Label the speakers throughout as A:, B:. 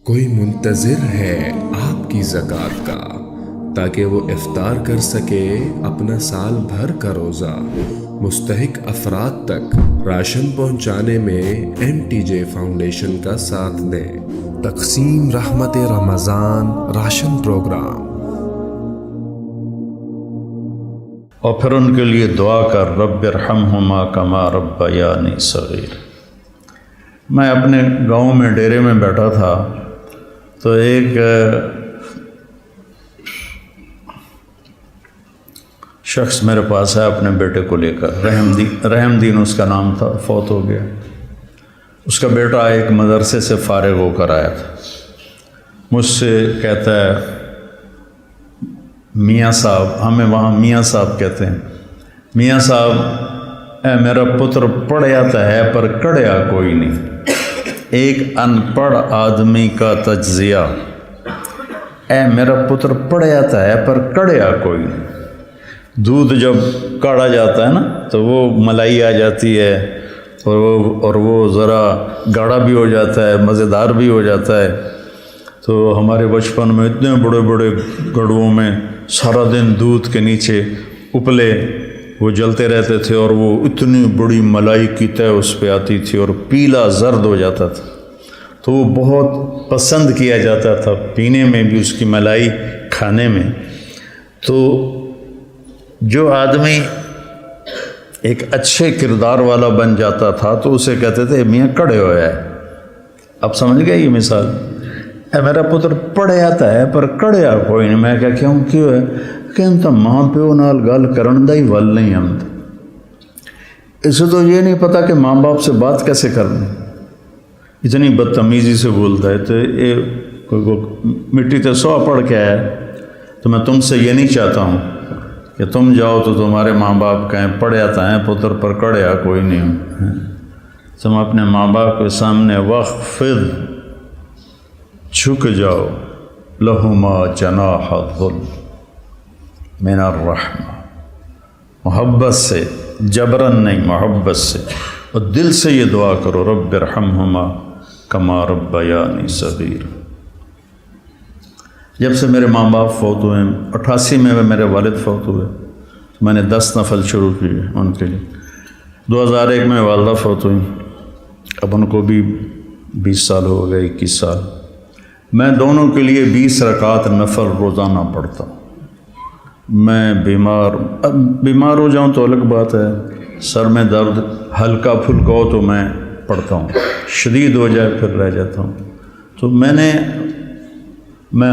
A: کوئی منتظر ہے آپ کی زکوٰۃ کا تاکہ وہ افطار کر سکے اپنا سال بھر کا روزہ۔ مستحق افراد تک راشن پہنچانے میں MTJ فاؤنڈیشن کا ساتھ دیں۔ تقسیم رحمت رمضان راشن پروگرام۔
B: اور پھر ان کے لیے دعا کر رب ارحمہما کما ربیانی صغیر۔ میں اپنے گاؤں میں ڈیرے میں بیٹھا تھا تو ایک شخص میرے پاس آیا اپنے بیٹے کو لے کر، رحم دین اس کا نام تھا، فوت ہو گیا۔ اس کا بیٹا ایک مدرسے سے فارغ ہو کر آیا تھا، مجھ سے کہتا ہے میاں صاحب، ہمیں وہاں میاں صاحب کہتے ہیں، میاں صاحب اے میرا پتر پڑھ جاتا ہے پر کڑیا کوئی نہیں۔ ایک ان پڑھ آدمی کا تجزیہ، اے میرا پتر پڑھ جاتا ہے پر کڑیا کوئی نہیں۔ دودھ جب کاڑا جاتا ہے نا تو وہ ملائی آ جاتی ہے اور وہ ذرا گاڑھا بھی ہو جاتا ہے، مزیدار بھی ہو جاتا ہے۔ تو ہمارے بچپن میں اتنے بڑے بڑے گڑھوں میں سارا دن دودھ کے نیچے اپلے وہ جلتے رہتے تھے اور وہ اتنی بڑی ملائی کی طے اس پہ آتی تھی اور پیلا زرد ہو جاتا تھا، تو وہ بہت پسند کیا جاتا تھا پینے میں بھی، اس کی ملائی کھانے میں۔ تو جو آدمی ایک اچھے کردار والا بن جاتا تھا تو اسے کہتے تھے میاں کڑے ہویا ہے۔ اب سمجھ گئے یہ مثال؟ اے میرا پتر پڑھ جاتا ہے پر کڑیا کوئی نہیں۔ میں کیوں ہے کہ انتا ماں پیو نال گل کرن دا ہی ول نہیں آتا، اسے تو یہ نہیں پتا کہ ماں باپ سے بات کیسے کرنی، اتنی بدتمیزی سے بولتا ہے۔ تو یہ مٹی تے سو پڑھ کے آیا، تو میں تم سے یہ نہیں چاہتا ہوں کہ تم جاؤ تو تمہارے ماں باپ کہیں پڑھ جاتا ہے پتر پر کڑیا کوئی نہیں۔ تم اپنے ماں باپ کے سامنے وخفض، جھک جاؤ، لہما جناح الذل من الرحمہ، محبت سے، جبرن نہیں، محبت سے، اور دل سے یہ دعا کرو رب ارحمہما کما ربیانی صغیر۔ جب سے میرے ماں باپ فوت ہوئے، 88 میں میرے والد فوت ہوئے، میں نے 10 نفل شروع کیے ان کے لیے۔ 2001 میں والدہ فوت ہوئی، اب ان کو بھی 20 سال ہو گئے، 21 سال۔ میں دونوں کے لیے 20 رکعت نفل روزانہ پڑھتا ہوں۔ میں بیمار ہو جاؤں تو الگ بات ہے، سر میں درد ہلکا پھلکا ہو تو میں پڑھتا ہوں، شدید ہو جائے پھر رہ جاتا ہوں۔ تو میں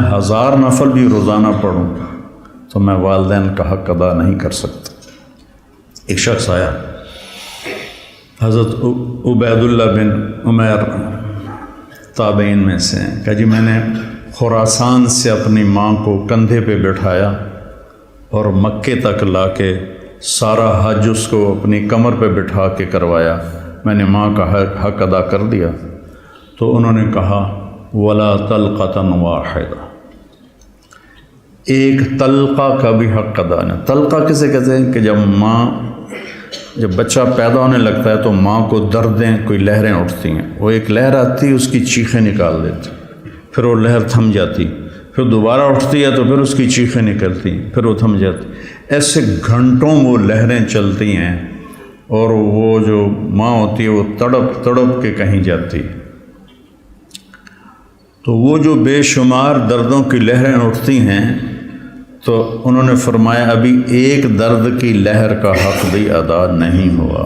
B: 1000 نفل بھی روزانہ پڑھوں تو میں والدین کا حق ادا نہیں کر سکتا۔ ایک شخص آیا، حضرت عبید اللہ بن عمیر تابعین میں سے ہیں، کہ جی میں نے خراسان سے اپنی ماں کو کندھے پہ بٹھایا اور مکے تک لا کے سارا حج اس کو اپنی کمر پہ بٹھا کے کروایا، میں نے ماں کا حق ادا کر دیا۔ تو انہوں نے کہا ولا طلقۃ واحدہ، ایک طلقہ کا بھی حق ادا نہیں۔ طلقہ کسے کہتے ہیں کہ جب بچہ پیدا ہونے لگتا ہے تو ماں کو دردیں، کوئی لہریں اٹھتی ہیں، وہ ایک لہر آتی ہے، اس کی چیخیں نکال دیتی، پھر وہ لہر تھم جاتی، پھر دوبارہ اٹھتی ہے تو پھر اس کی چیخیں نکلتی ہیں، پھر وہ تھم جاتی۔ ایسے گھنٹوں وہ لہریں چلتی ہیں اور وہ جو ماں ہوتی ہے وہ تڑپ تڑپ کے کہیں جاتی ہے۔ تو وہ جو بے شمار دردوں کی لہریں اٹھتی ہیں، تو انہوں نے فرمایا ابھی ایک درد کی لہر کا حق بھی ادا نہیں ہوا،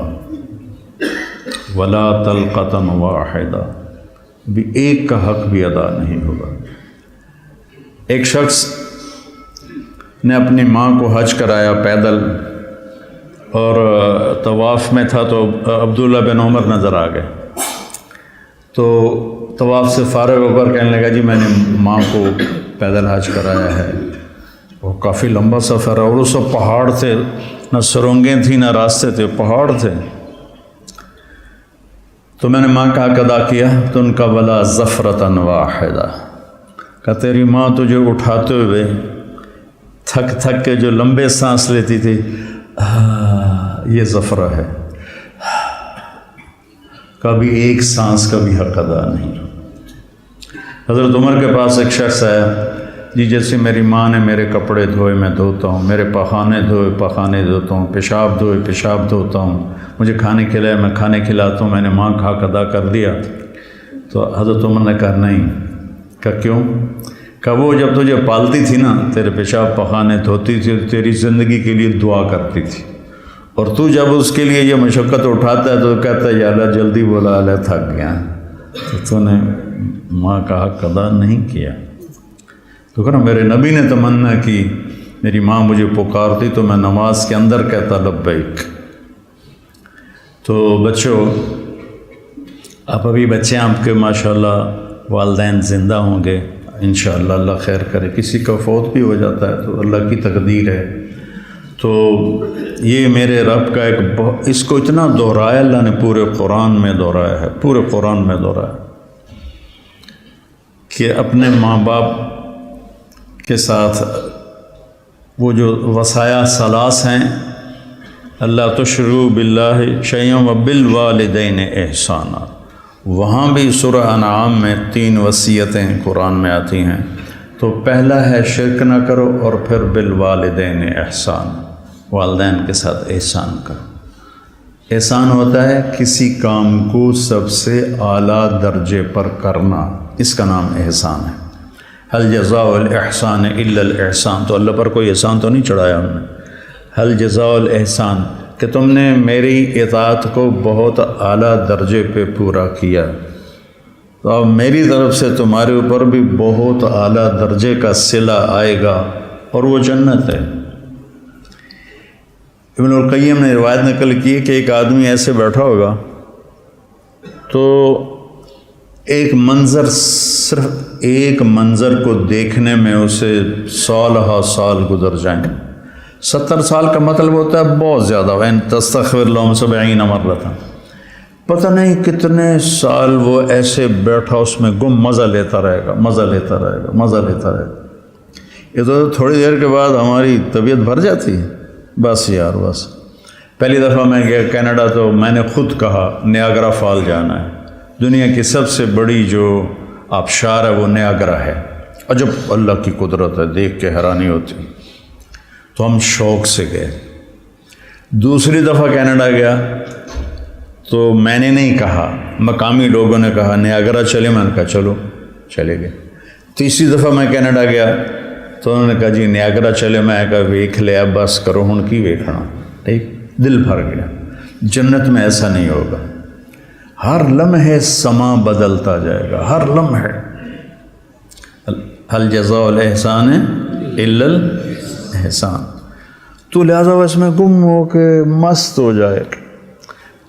B: ولا طلقۃ واحدہ، بھی ایک کا حق بھی ادا نہیں ہوگا۔ ایک شخص نے اپنی ماں کو حج کرایا پیدل، اور طواف میں تھا تو عبداللہ بن عمر نظر آ گئے، تو طواف سے فارغ ہو کر کہنے لگا جی میں نے ماں کو پیدل حج کرایا ہے۔ وہ کافی لمبا سفر ہے اور اس وقت پہاڑ تھے، نہ سرنگیں تھیں نہ راستے تھے، پہاڑ تھے۔ تو میں نے ماں کا حق ادا کیا، تو ان کا ولا زفرۃ واحدہ، کہ تیری ماں تجھے اٹھاتے ہوئے تھک تھک کے جو لمبے سانس لیتی تھی، یہ زفرہ ہے، کبھی ایک سانس کا بھی حق ادا نہیں۔ حضرت عمر کے پاس ایک شخص آیا، جی جیسے میری ماں نے میرے کپڑے دھوئے میں دھوتا ہوں، میرے پخانے دھوئے پخانے دھوتا ہوں، پیشاب دھوئے پیشاب دھوتا ہوں، مجھے کھانے کھلائے میں کھانے کھلاتا ہوں، میں نے ماں کا حق ادا کر دیا۔ تو حضرت عمر نے کہا نہیں۔ کہا کیوں؟ کہا وہ جب تجھے پالتی تھی نا، تیرے پیشاب پخانے دھوتی تھی، تیری زندگی کے لیے دعا کرتی تھی، اور تو جب اس کے لیے یہ مشقت اٹھاتا ہے تو کہتا ہے یا اللہ جلدی بولا، اللہ تھک گیا، تو نے ماں کا حق ادا نہیں کیا۔ تو کہنا میرے نبی نے تمنا کی، میری ماں مجھے پکارتی تو میں نماز کے اندر کہتا لبیک۔ تو بچوں، آپ ابھی بچے آپ کے ماشاءاللہ والدین زندہ ہوں گے انشاءاللہ، اللہ خیر کرے، کسی کا فوت بھی ہو جاتا ہے تو اللہ کی تقدیر ہے۔ تو یہ میرے رب کا ایک اس کو اتنا دہرایا اللہ نے، پورے قرآن میں دہرایا ہے، پورے قرآن میں دہرایا کہ اپنے ماں باپ کے ساتھ وہ جو وصایا ثلاث ہیں، اللہ تشرکوا باللہ شیئا وبالوالدین احسانا، وہاں بھی سورہ انعام میں 3 وصیتیں قرآن میں آتی ہیں۔ تو پہلا ہے شرک نہ کرو، اور پھر بالوالدین احسان، والدین کے ساتھ احسان کرو۔ احسان ہوتا ہے کسی کام کو سب سے اعلیٰ درجے پر کرنا، اس کا نام احسان ہے۔ هل جزاء الاحسان الا الاحسان، تو اللہ پر کوئی احسان تو نہیں چڑھایا ہم نے۔ هل جزاء الاحسان کہ تم نے میری اطاعت کو بہت اعلیٰ درجے پہ پورا کیا، تو اب میری طرف سے تمہارے اوپر بھی بہت اعلیٰ درجے کا صلہ آئے گا، اور وہ جنت ہے۔ ابن القیم نے روایت نقل کی کہ ایک آدمی ایسے بیٹھا ہوگا تو ایک منظر، صرف ایک منظر کو دیکھنے میں اسے سالہ سال گزر جائیں۔ 70 سال کا مطلب ہوتا ہے بہت زیادہ، وَإِن تَسْتَغْفِرْ لَهُمْ 70 مرة، پتہ نہیں کتنے سال وہ ایسے بیٹھا اس میں گم مزہ لیتا رہے گا، مزہ لیتا رہے گا، مزہ لیتا رہے گا۔ یہ تو تھوڑی دیر کے بعد ہماری طبیعت بھر جاتی ہے، بس یار بس۔ پہلی دفعہ میں گیا کینیڈا تو میں نے خود کہا نیاگرا فال جانا ہے، دنیا کی سب سے بڑی جو آبشار ہے وہ نیاگرا ہے، عجب اللہ کی قدرت ہے، دیکھ کے حیرانی ہوتی۔ تو ہم شوق سے گئے۔ دوسری دفعہ کینیڈا گیا تو میں نے نہیں کہا، مقامی لوگوں نے کہا نیاگرا چلے، میں نے کہا چلو، چلے گئے۔ تیسری دفعہ میں کینیڈا گیا تو انہوں نے کہا جی نیاگرا چلے، میں کہا ویکھ لیا، بس کرو ہن کی ویکھنا، ٹھیک، دل بھر گیا۔ جنت میں ایسا نہیں ہوگا، ہر لمحے سما بدلتا جائے گا، ہر لمحے۔ هل جزاء الاحسان الا الاحسان، تو لہذا اس میں گم ہو کے مست ہو جائے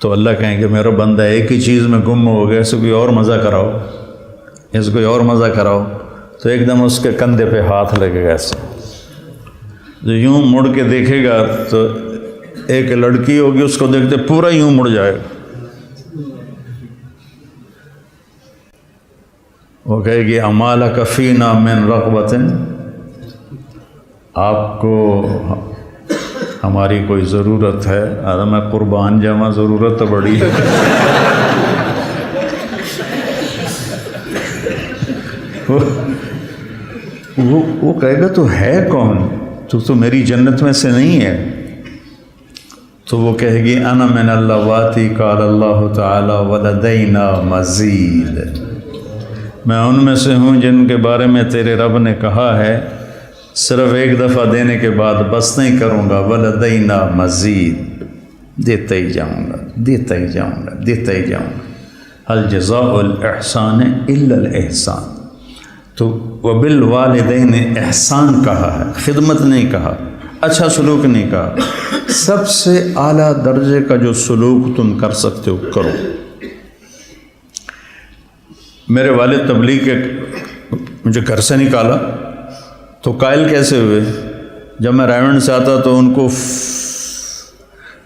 B: تو اللہ کہیں گے میرا بندہ ایک ہی چیز میں گم ہو گیا، اسے کوئی اور مزہ کراؤ، اسے کوئی اور مزہ کراؤ، تو ایک دم اس کے کندھے پہ ہاتھ لگے گا ایسے، جو یوں مڑ کے دیکھے گا تو ایک لڑکی ہوگی اس کو دیکھتے پورا یوں مڑ جائے گا، وہ کہے گی امالک فینا من رغبت، آپ کو ہماری کوئی ضرورت ہے؟ میں قربان جاواں، ضرورت تو بڑی ہے۔ وہ کہے گا تو ہے کون، تو میری جنت میں سے نہیں ہے؟ تو وہ کہے گی انا من اللواتی قال اللہ تعالی ولدینا مزید، میں ان میں سے ہوں جن کے بارے میں تیرے رب نے کہا ہے صرف ایک دفعہ دینے کے بعد بس نہیں کروں گا، ولدینا مزید، دیتا ہی جاؤں گا، دیتا ہی جاؤں گا، دیتا ہی جاؤں گا۔ هل جزاء الاحسان الا الاحسان، تو وبالوالدین احسان کہا ہے، خدمت نہیں کہا، اچھا سلوک نہیں کہا، سب سے اعلیٰ درجے کا جو سلوک تم کر سکتے ہو کرو۔ میرے والد تبلیغ کے مجھے گھر سے نکالا تو قائل کیسے ہوئے؟ جب میں رائمنڈ سے آتا تو ان کو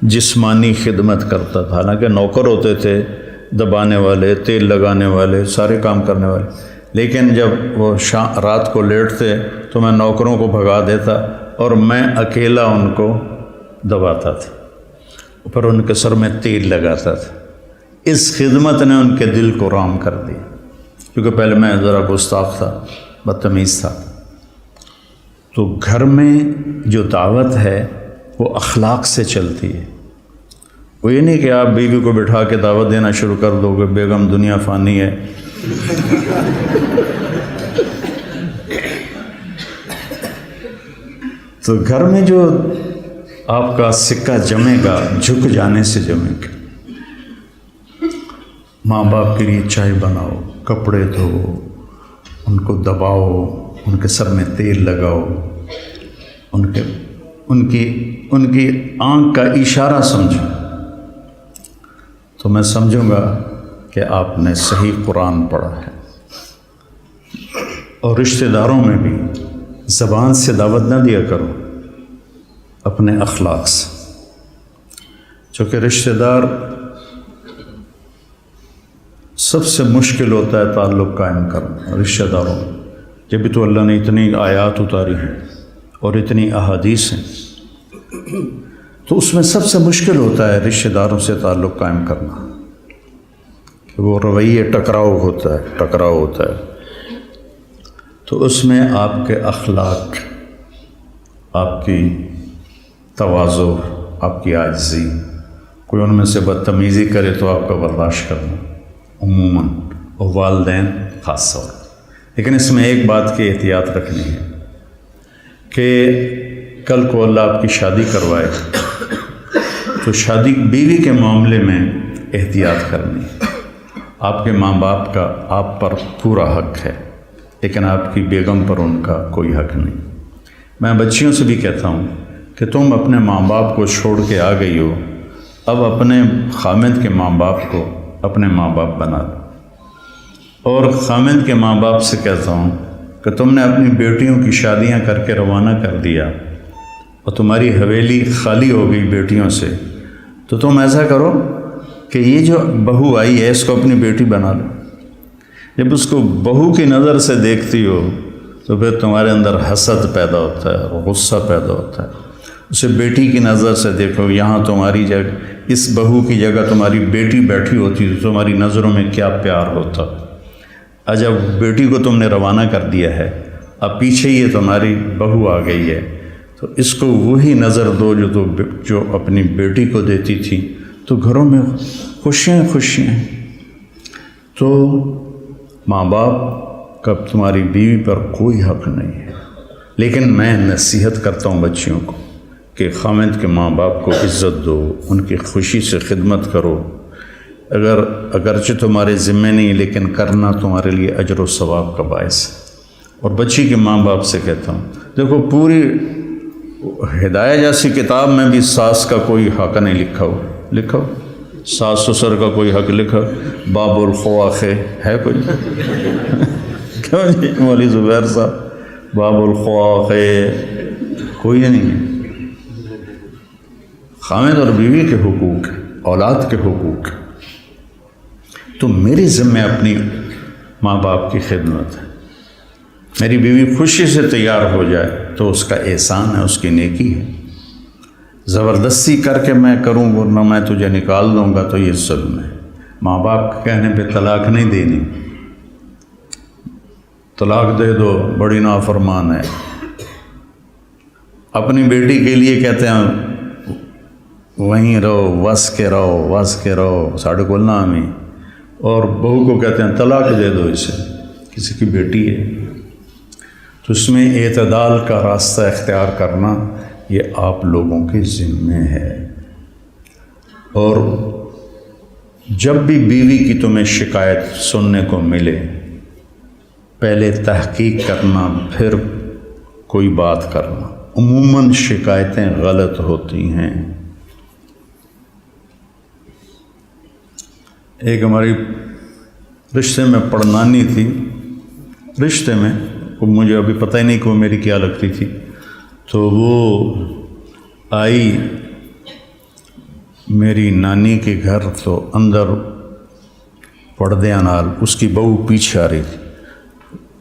B: جسمانی خدمت کرتا تھا، حالانکہ نوکر ہوتے تھے، دبانے والے، تیل لگانے والے، سارے کام کرنے والے، لیکن جب وہ رات کو لیٹتے تو میں نوکروں کو بھگا دیتا اور میں اکیلا ان کو دباتا تھا، پھر ان کے سر میں تیل لگاتا تھا۔ اس خدمت نے ان کے دل کو رام کر دیا، کیونکہ پہلے میں ذرا گستاخ تھا، بدتمیز تھا. تو گھر میں جو دعوت ہے وہ اخلاق سے چلتی ہے. وہ یہ نہیں کہ آپ بیوی کو بٹھا کے دعوت دینا شروع کر دو گے، بیگم دنیا فانی ہے. تو گھر میں جو آپ کا سکہ جمے گا جھک جانے سے جمے گا. ماں باپ کے لیے چائے بناؤ، کپڑے دھو، ان کو دباؤ، ان کے سر میں تیل لگاؤ، ان کی آنکھ کا اشارہ سمجھو، تو میں سمجھوں گا کہ آپ نے صحیح قرآن پڑھا ہے. اور رشتہ داروں میں بھی زبان سے دعوت نہ دیا کرو، اپنے اخلاق سے. چونکہ رشتہ دار سب سے مشکل ہوتا ہے تعلق قائم کرنا رشتہ داروں میں. جب بھی تو اللہ نے اتنی آیات اتاری ہیں اور اتنی احادیث ہیں، تو اس میں سب سے مشکل ہوتا ہے رشتہ داروں سے تعلق قائم کرنا، کہ وہ رویے ٹکراؤ ہوتا ہے. تو اس میں آپ کے اخلاق، آپ کی تواضع، آپ کی عاجزی، کوئی ان میں سے بدتمیزی کرے تو آپ کا برداشت کرنا عموماً، اور والدین خاص طور. لیکن اس میں ایک بات کی احتیاط رکھنی ہے کہ کل کو اللہ آپ کی شادی کروائے تو شادی بیوی کے معاملے میں احتیاط کرنی ہے. آپ کے ماں باپ کا آپ پر پورا حق ہے، لیکن آپ کی بیگم پر ان کا کوئی حق نہیں. میں بچیوں سے بھی کہتا ہوں کہ تم اپنے ماں باپ کو چھوڑ کے آ گئی ہو، اب اپنے خامد کے ماں باپ کو اپنے ماں باپ بنا دو. اور خامد کے ماں باپ سے کہتا ہوں کہ تم نے اپنی بیٹیوں کی شادیاں کر کے روانہ کر دیا اور تمہاری حویلی خالی ہو گئی بیٹیوں سے، تو تم ایسا کرو کہ یہ جو بہو آئی ہے اس کو اپنی بیٹی بنا لو. جب اس کو بہو کی نظر سے دیکھتی ہو تو پھر تمہارے اندر حسد پیدا ہوتا ہے، غصہ پیدا ہوتا ہے. اسے بیٹی کی نظر سے دیکھو، یہاں تمہاری جگہ، اس بہو کی جگہ تمہاری بیٹی بیٹھی ہوتی تو تمہاری نظروں میں کیا پیار ہوتا. جب بیٹی کو تم نے روانہ کر دیا ہے، اب پیچھے یہ تمہاری بہو آ گئی ہے، تو اس کو وہی نظر دو جو اپنی بیٹی کو دیتی تھی، تو گھروں میں خوشیاں. تو ماں باپ کا تمہاری بیوی پر کوئی حق نہیں ہے. لیکن میں نصیحت کرتا ہوں بچیوں کو کہ خامد کے ماں باپ کو عزت دو، ان کی خوشی سے خدمت کرو. اگرچہ تمہارے ذمے نہیں، لیکن کرنا تمہارے لیے اجر و ثواب کا باعث ہے. اور بچی کے ماں باپ سے کہتا ہوں، دیکھو پوری ہدایہ جیسی کتاب میں بھی ساس کا کوئی حق نہیں لکھا ہو. ساس سسر کا کوئی حق لکھا؟ باب الخواخ ہے کوئی؟ کیوں جی مولوی زبیر صاحب، باب الخواخ کوئی نہیں ہے. خامد اور بیوی کے حقوق، اولاد کے حقوق. تو میری ذمہ اپنی ماں باپ کی خدمت ہے. میری بیوی خوشی سے تیار ہو جائے تو اس کا احسان ہے، اس کی نیکی ہے. زبردستی کر کے میں کروں ورنہ میں تجھے نکال دوں گا تو یہ ظلم ہے. ماں باپ کے کہنے پہ طلاق نہیں دینی. طلاق دے دو، بڑی نافرمان ہے. اپنی بیٹی کے لیے کہتے ہیں وہیں رہو، وس کے رہو ساڑھے کو نام ہی. اور بہو کو کہتے ہیں طلاق دے دو اسے، کسی کی بیٹی ہے. تو اس میں اعتدال کا راستہ اختیار کرنا یہ آپ لوگوں کے ذمے ہے. اور جب بھی بیوی کی تمہیں شکایت سننے کو ملے، پہلے تحقیق کرنا، پھر کوئی بات کرنا. عموماً شکایتیں غلط ہوتی ہیں. ایک ہماری رشتے میں پڑنانی تھی، رشتے میں مجھے ابھی پتہ ہی نہیں کہ وہ میری کیا لگتی تھی. تو وہ آئی میری نانی کے گھر، تو اندر پردے نال اس کی بہو پیچھے آ رہی تھی.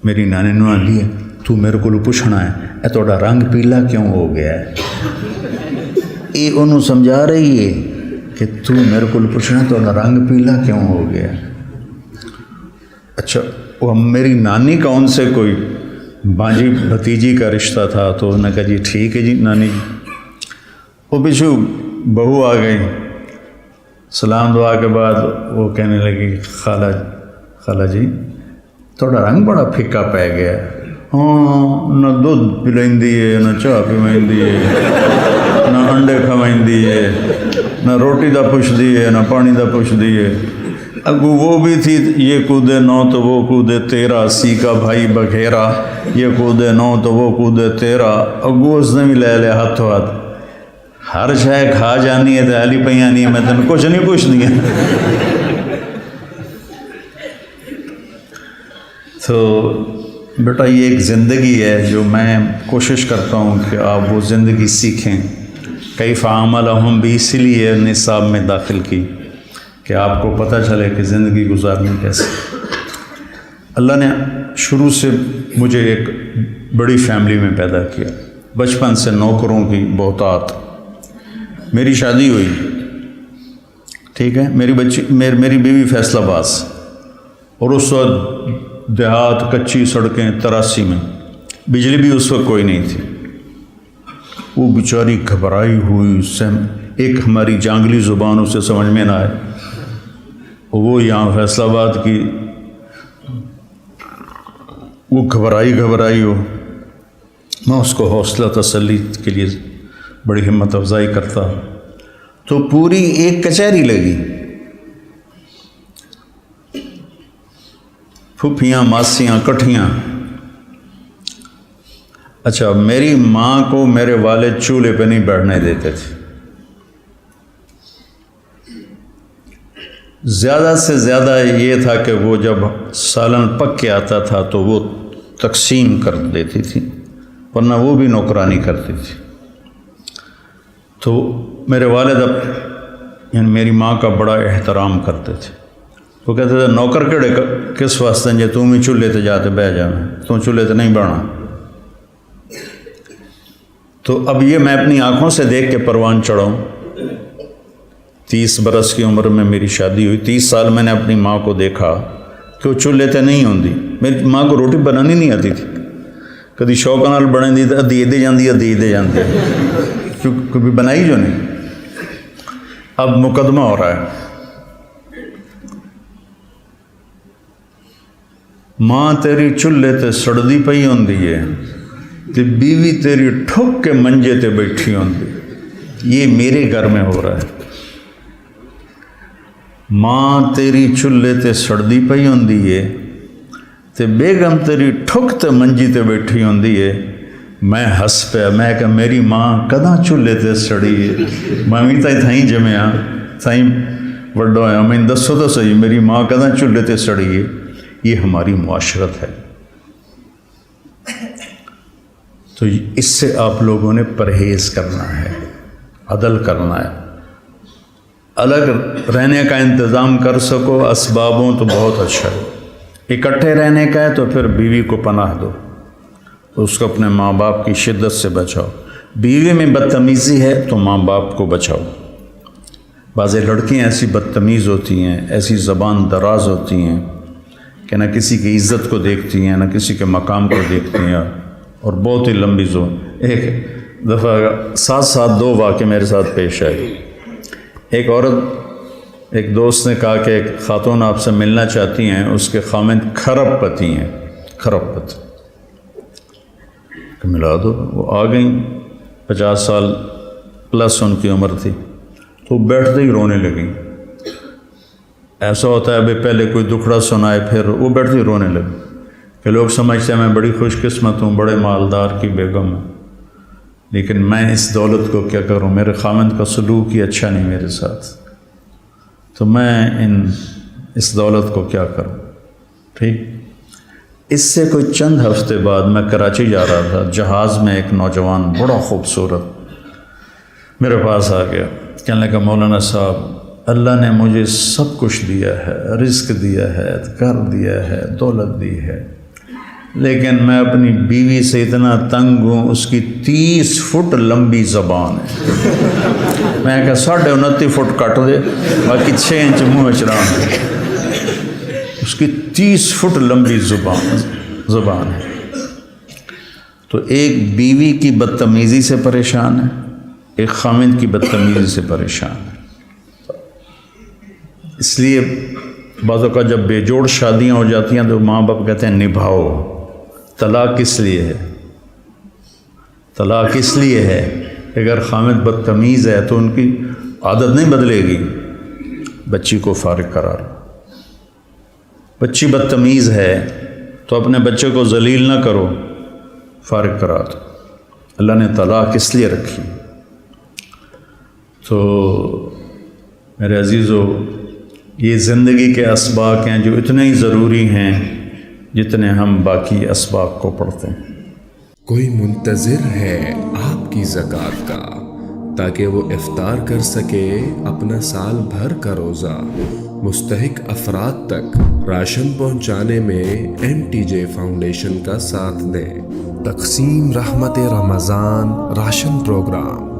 B: میری نانی نے آندی ہے تو میرے کو پوچھنا ہے اے تھوڑا رنگ پیلا کیوں ہو گیا ہے. یہ انہوں سمجھا رہی ہے کہ تو میرے کو پوچھنا تھوڑا رنگ پیلا کیوں ہو گیا. اچھا وہ میری نانی کا ان سے کوئی بانجی بھتیجی کا رشتہ تھا، تو انہوں نے کہا جی ٹھیک ہے جی نانی جی۔ وہ پیچھو بہو آ گئی، سلام دعا کے بعد وہ کہنے لگی خالہ جی تھوڑا رنگ بڑا پھکا پی گیا ہے، ہاں نہ دودھ پلائندی ہے، نہ چاہ پیوائندی ہے، نہ انڈے کھوائندی ہے، نہ روٹی دا پوچھدی ہے، نہ پانی دا پوچھدی ہے۔ اگو وہ بھی تھی یہ کودے نو تو وہ کودے تیرا، سی کا بھائی بگھیرا، یہ کودے نو تو وہ کودے تیرا۔ اگو اس نے بھی لے لیا ہاتھوں ہاتھ، ہر شے کھا جانی ہے تو حالی پہ آنی ہے، میں تین کچھ نہیں پوچھنی ہے۔ تو بیٹا یہ ایک زندگی ہے جو میں کوشش کرتا ہوں کہ آپ وہ زندگی سیکھیں۔ کیف عاملہم بھی اسی لیے نصاب میں داخل کی کہ آپ کو پتہ چلے کہ زندگی گزارنی کیسے۔ اللہ نے شروع سے مجھے ایک بڑی فیملی میں پیدا کیا، بچپن سے نوکروں کی بہتات۔ میری شادی ہوئی، ٹھیک ہے، میری بیوی فیصل آباد، اور اس وقت دیہات کچی سڑکیں 83 میں، بجلی بھی اس وقت کوئی نہیں تھی۔ وہ بیچاری گھبرائی ہوئی، ایک ہماری جانگلی زبان اسے سمجھ میں نہ آئے، وہ یہاں فیصل آباد کی، وہ گھبرائی ہو۔ میں اس کو حوصلہ تسلی کے لیے بڑی ہمت افزائی کرتا، تو پوری ایک کچہری لگی، پھوپھیاں ماسیاں کٹھیاں۔ اچھا، میری ماں کو میرے والد چولہے پہ نہیں بیٹھنے دیتے تھے، زیادہ سے زیادہ یہ تھا کہ وہ جب سالن پک کے آتا تھا تو وہ تقسیم کر دیتی تھی، ورنہ وہ بھی نوکرانی کرتی تھی۔ تو میرے والد یعنی میری ماں کا بڑا احترام کرتے تھے۔ وہ کہتے تھے نوکر کہڑے کس واسطے جے تم ہی چولہے تے جاتے بہ جانا، تم چولہے تے نہیں بہنا۔ تو اب یہ میں اپنی آنکھوں سے دیکھ کے پروان چڑھاؤں۔ 30 برس کی عمر میں میری شادی ہوئی، 30 سال میں نے اپنی ماں کو دیکھا کہ وہ چولہے تے نہیں ہوندی۔ میری ماں کو روٹی بنانی نہیں آتی تھی، کدی شوق نال بنے دی ادھی دے جاندی کیونکہ کبھی بنائی جو نہیں۔ اب مقدمہ ہو رہا ہے، ماں تیری چولہے تے سڑدی پئی ہوندی ہے تے بیوی تیری ٹھک کے منجے تے بیٹھی ہوندی۔ یہ میرے گھر میں ہو رہا ہے۔ ماں تیری چولہے تے سڑدی پئی ہوندی ہے تے بیگم تیری ٹھک تے منجی تے بیٹھی ہوندی ہے۔ میں ہس پیا، میں کہ میری ماں کداں چولہے تے سڑی ہے، میں بھی تھائیں جمیا تھائیں وڈو ہویا، میں دسو تو صحیح میری ماں کداں چولہے تے سڑی ہے۔ یہ ہماری معاشرت ہے۔ تو اس سے آپ لوگوں نے پرہیز کرنا ہے، عدل کرنا ہے۔ الگ رہنے کا انتظام کر سکو اسبابوں تو بہت اچھا ہے، اکٹھے رہنے کا ہے تو پھر بیوی کو پناہ دو، اس کو اپنے ماں باپ کی شدت سے بچاؤ۔ بیوی میں بدتمیزی ہے تو ماں باپ کو بچاؤ۔ بعض لڑکیاں ایسی بدتمیز ہوتی ہیں، ایسی زبان دراز ہوتی ہیں کہ نہ کسی کی عزت کو دیکھتی ہیں، نہ کسی کے مقام کو دیکھتی ہیں، اور بہت ہی لمبی زبان۔ ایک دفعہ ساتھ 2 واقعے میرے ساتھ پیش آئے۔ ایک عورت، ایک دوست نے کہا کہ ایک خاتون آپ سے ملنا چاہتی ہیں، اس کے خامند کھرب پتی ہیں، کھرب پتی، کہ ملا دو۔ وہ آ گئیں، 50 سال پلس ان کی عمر تھی، تو بیٹھتے ہی رونے لگیں۔ ایسا ہوتا ہے ابھی پہلے کوئی دکھڑا سنائے پھر وہ بیٹھتے ہی رونے لگے کہ لوگ سمجھتے ہیں میں بڑی خوش قسمت ہوں، بڑے مالدار کی بیگم ہوں، لیکن میں اس دولت کو کیا کروں، میرے خامند کا سلوک ہی اچھا نہیں میرے ساتھ، تو میں اس دولت کو کیا کروں۔ ٹھیک، اس سے کوئی چند ہفتے بعد میں کراچی جا رہا تھا، جہاز میں ایک نوجوان بڑا خوبصورت میرے پاس آ گیا، کہنے لگا مولانا صاحب اللہ نے مجھے سب کچھ دیا ہے، رزق دیا ہے، گھر دیا ہے، دولت دی ہے، لیکن میں اپنی بیوی سے اتنا تنگ ہوں، اس کی 30 فٹ لمبی زبان ہے۔ میں کہا 29.5 فٹ کٹ دے، باقی 6 انچ منہ چڑھا۔ اس کی 30 فٹ لمبی زبان ہے. تو ایک بیوی کی بدتمیزی سے پریشان ہے، ایک خامند کی بدتمیزی سے پریشان ہے. اس لیے بعض اوقات جب بے جوڑ شادیاں ہو جاتی ہیں تو ماں باپ کہتے ہیں نبھاؤ. طلاق کس لیے ہے؟ طلاق اس لیے ہے اگر خامد بدتمیز ہے تو ان کی عادت نہیں بدلے گی، بچی کو فارغ کرا لو. بچی بدتمیز ہے تو اپنے بچے کو ذلیل نہ کرو، فارغ کرا دو. اللہ نے طلاق اس لیے رکھی. تو میرے عزیزو، یہ زندگی کے اسباق ہیں جو اتنے ہی ضروری ہیں جتنے ہم باقی اسباق کو پڑھتے ہیں.
A: کوئی منتظر ہے آپ کی زکوٰۃ کا تاکہ وہ افطار کر سکے اپنا سال بھر کا روزہ. مستحق افراد تک راشن پہنچانے میں MTJ فاؤنڈیشن کا ساتھ دیں. تقسیم رحمت رمضان راشن پروگرام